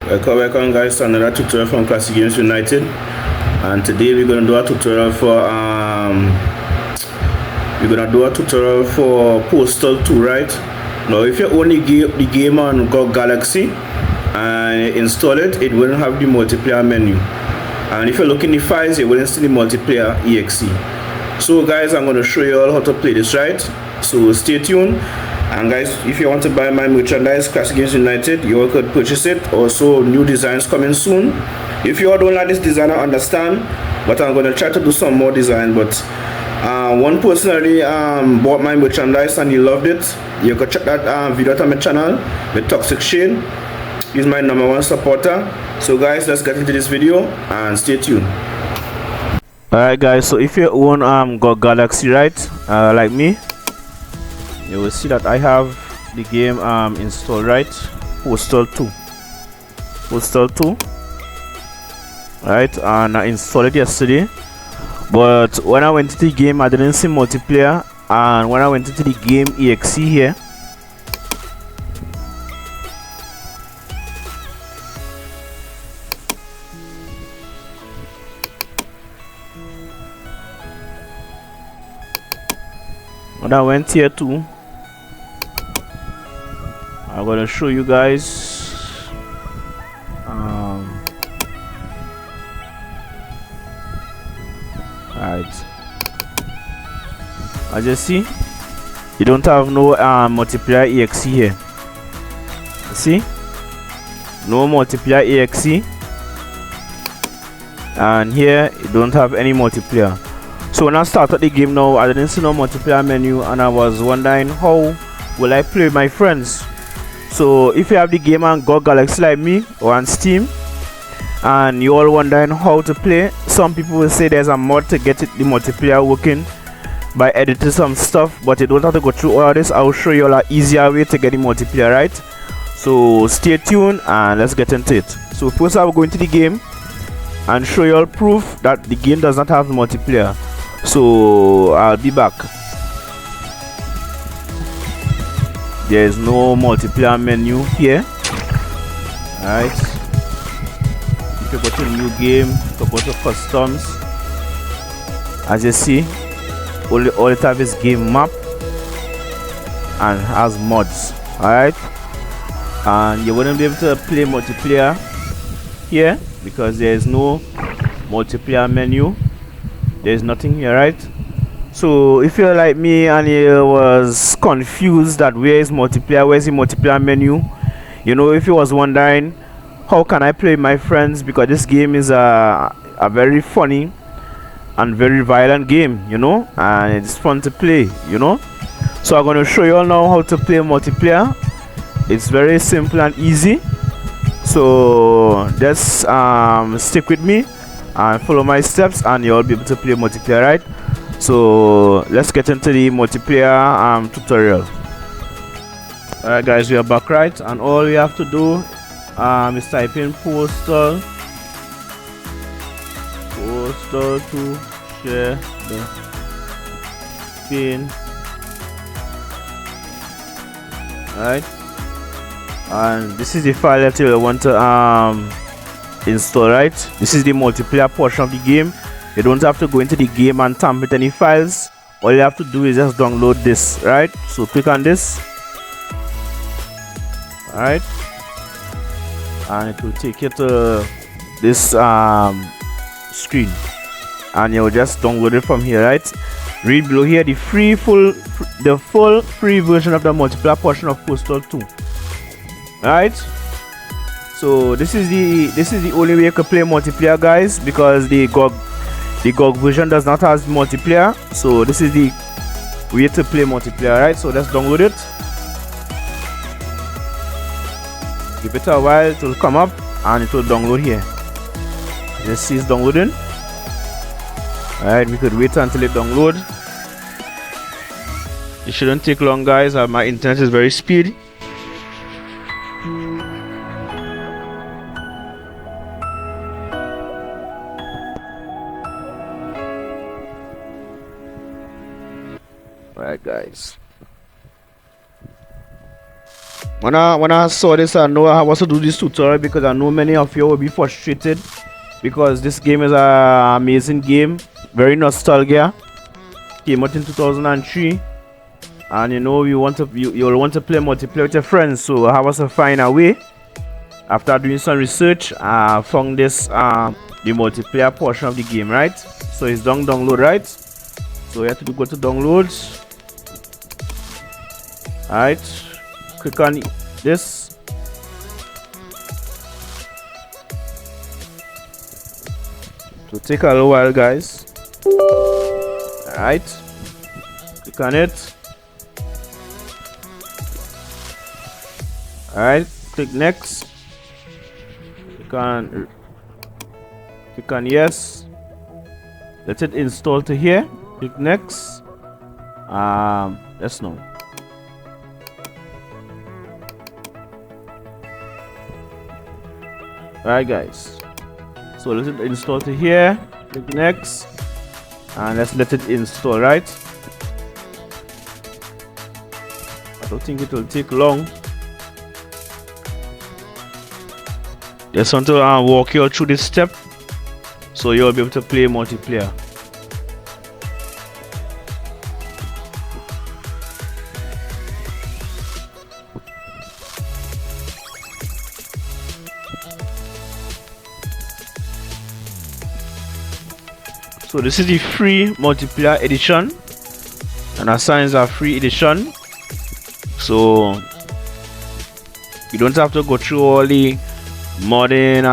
Welcome guys to another tutorial from Classic Games United, and today we're gonna do a tutorial for Postal 2, right? Now if you own the game on GOG Galaxy and install it, it wouldn't have the multiplayer menu, and if you look in the files, it wouldn't see the multiplayer exe. So guys, I'm gonna show you all how to play this, right? So stay tuned. And guys, if you want to buy my merchandise, Classic Games United, you all could purchase it. Also, new designs coming soon. If you all don't like this design, I understand, but I'm going to try to do some more design. But one person already bought my merchandise and he loved it. You could check that video out on my channel with Toxic Shane. He's my #1 supporter. So guys, let's get into this video and stay tuned. Alright guys, so if you own GOG Galaxy, right, like me, you will see that I have the game installed, right? Postal 2, right? And I installed it yesterday, but when I went to the game, I didn't see multiplayer. And when I went into the game exe here, when I went here too, I'm gonna show you guys right, as you see, you don't have no multiplayer exe here. See, no multiplayer exe, and here you don't have any multiplayer. So when I started the game now, I didn't see no multiplayer menu, and I was wondering how will I play with my friends. So if you have the game on GOG Galaxy like me or on Steam, and you all wondering how to play, some people will say there's a mod to get the multiplayer working by editing some stuff, but you don't have to go through all this. I'll show you all an easier way to get the multiplayer, right? So stay tuned and let's get into it. So first I will go into the game and show you all proof that the game does not have multiplayer. So I'll be back. There is no multiplayer menu here. Alright, if you go to new game, you go to customs. As you see, all it have is game map and has mods. Alright, and you wouldn't be able to play multiplayer here because there is no multiplayer menu. There is nothing here, right? So if you're like me and you was confused that where's the multiplayer menu, you know, if you was wondering how can I play with my friends, because this game is a very funny and very violent game, you know, and it's fun to play, you know. So I'm going to show you all now how to play multiplayer. It's very simple and easy, so just stick with me and follow my steps and you'll be able to play multiplayer, right? So let's get into the multiplayer tutorial. Alright guys, we are back, right? And all we have to do is type in Postal to share the pin. Alright, and this is the file that you want to install, right? This is the multiplayer portion of the game. You don't have to go into the game and tamper with any files. All you have to do is just download this, right? So click on this, alright, and it will take you to this screen, and you'll just download it from here, right? Read below here the full free version of the multiplayer portion of Postal 2. Alright, so this is the only way you can play multiplayer, guys, because the GOG version does not have multiplayer. So this is the way to play multiplayer, right? So let's download it. Give it a while, it will come up and it will download here. Let's see, it's downloading. Alright, we could wait until it downloads. It shouldn't take long, guys. My internet is very speedy. Alright guys, When I saw this, I know I was to do this tutorial because I know many of you will be frustrated because this game is an amazing game, very nostalgia. Came out in 2003, and you know you'll want to play multiplayer with your friends. So I was to find a way. After doing some research, I found this the multiplayer portion of the game, right? So it's download, right? So you have to go to downloads. Alright, click on this. So take a little while, guys. Alright, click on it. Alright, click next. Click on yes. Let it install to here. Click next. Let's know. Alright, guys, so let it install to here. Click next, and let's let it install, right? I don't think it will take long. Just want to walk you through this step so you'll be able to play multiplayer. So this is the free multiplayer edition, and assigns a free edition, so you don't have to go through all the modding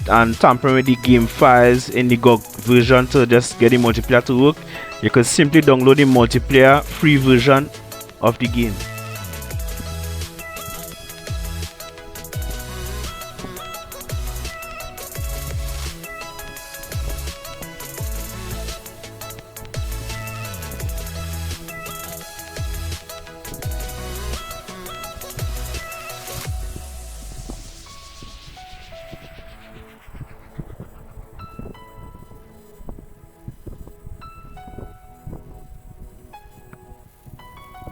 and tampering with the game files in the GOG version to just get the multiplayer to work. You can simply download the multiplayer free version of the game.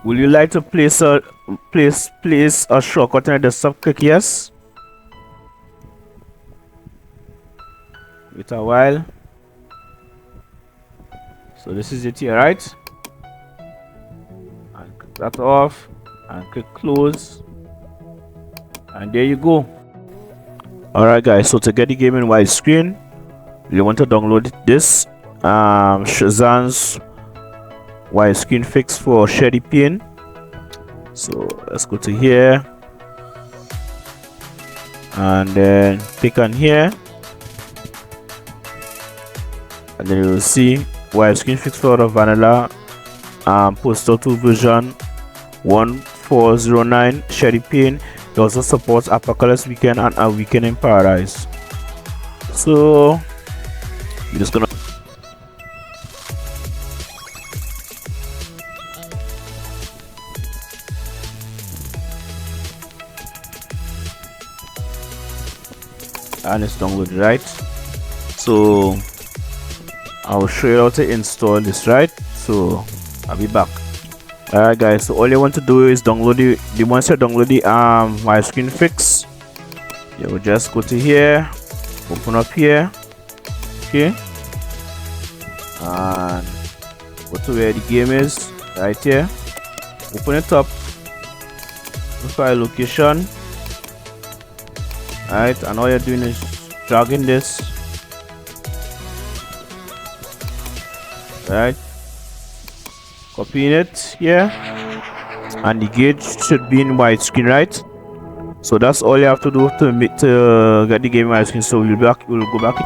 Will you like to place a shortcut on the desktop? Click yes. Wait a while. So this is it here, right? And click that off and click close, and there you go. Alright, guys, so to get the game in widescreen, you want to download this Shazam's widescreen fix for shady pane. So let's go to here and then click on here, and then you will see widescreen fix for the vanilla Postal 2 version 1409 shady pane. It also supports Apocalypse Weekend and A Weekend in Paradise. So you're just gonna and it's downloaded, right? So I'll show you how to install this, right? So I'll be back. Alright, guys, so all you want to do is download the once you download the widescreen fix, you will just go to here, open up here, okay, and go to where the game is, right here, open it up, file location. Alright, and all you're doing is dragging this, right, copying it here, and the gauge should be in widescreen, right? So that's all you have to do to get the game in widescreen. So we'll go back.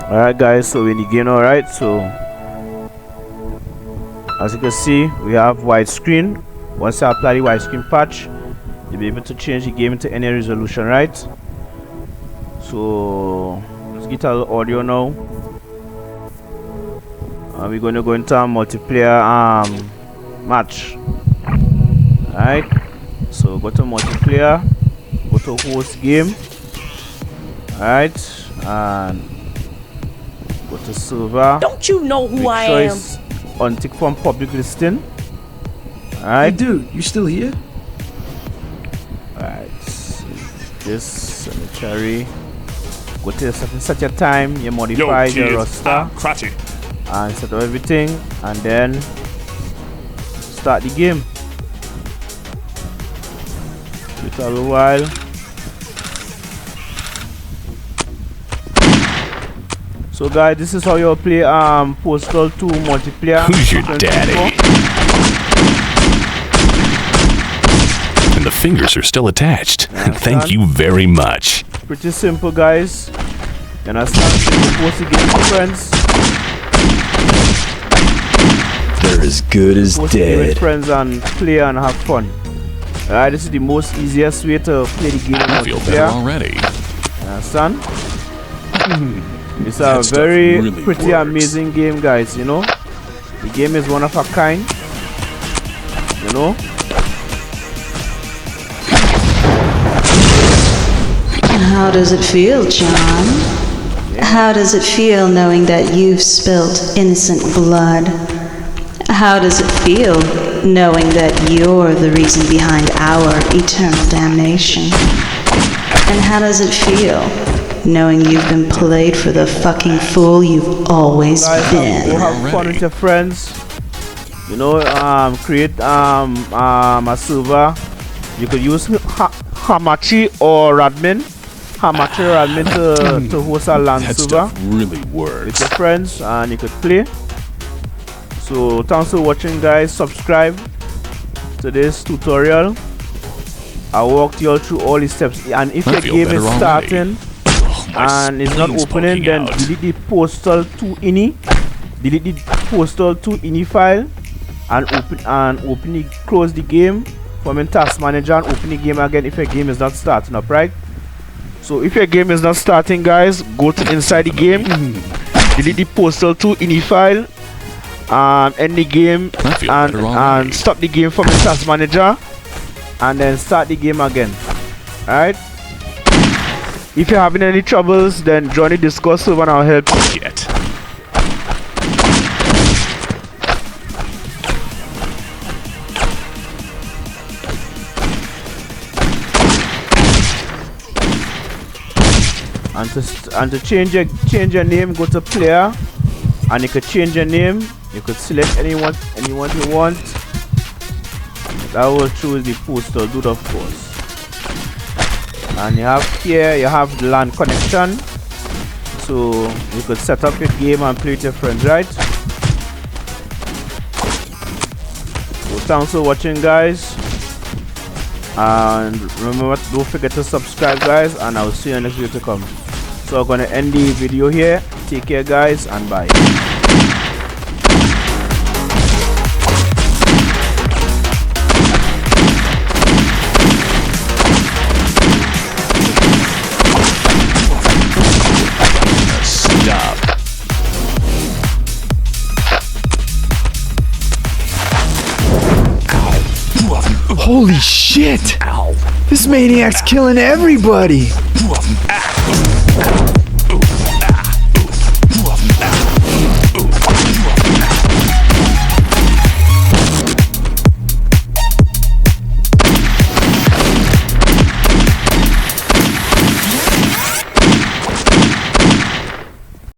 Alright, guys, so we're in the game now, right? So as you can see, we have widescreen. Once I apply the widescreen patch, you'll be able to change the game into any resolution, right? So let's get our audio now, and we're going to go into a multiplayer match. Alright, so go to multiplayer, go to host game, alright, and go to server. Don't you know who I am? Untick from public listing. Alright, hey dude, you still here? alright, this cemetery. Go to set your time, you modify your roster and set up everything, and then start the game. Wait a little while. So guys, this is how you play Postal 2 multiplayer. Who's your daddy? And the fingers are still attached. Thank you very much. Pretty simple, guys. You understand? You post the game with friends. They're as good as Post the game with dead. friends and play and have fun. Alright, this is the most easiest way to play the game I feel better already. You understand? It's a very really pretty works. amazing game, guys, you know. The game is one of a kind, you know. How does it feel, John? How does it feel knowing that you've spilt innocent blood? How does it feel knowing that you're the reason behind our eternal damnation? And how does it feel knowing you've been played for the fucking fool you've always Guys, been? go have fun with your friends. You know, create a server. You could use Hamachi or Radmin. Hamachi or Radmin to host a LAN That server stuff really with works. your friends, and you could play. So thanks for watching, guys. Subscribe to this tutorial. I walked you all through all the steps, and if I your feel game is better starting My and it's not spleen's opening, poking then out. delete the Postal 2 ini. Delete the Postal 2 ini file and close the game from in task manager and open the game again if your game is not starting up, right? So if your game is not starting, guys, go to inside the game, delete the Postal 2 ini file, end the game and stop the game from the task manager, and then start the game again. Alright? If you're having any troubles, then join the Discord server and I'll help you. Shit. And to change your name, go to player, and you could change your name. You could select anyone you want. That will choose the Postal Dude, of course. And you have here, you have the LAN connection, so you could set up your game and play with your friends, right? So thanks for watching, guys, and remember, don't forget to subscribe, guys, and I'll see you next video to come. So I'm gonna end the video here. Take care, guys, and bye. Stop. Holy shit! Ow. This maniac's killing everybody! Ow.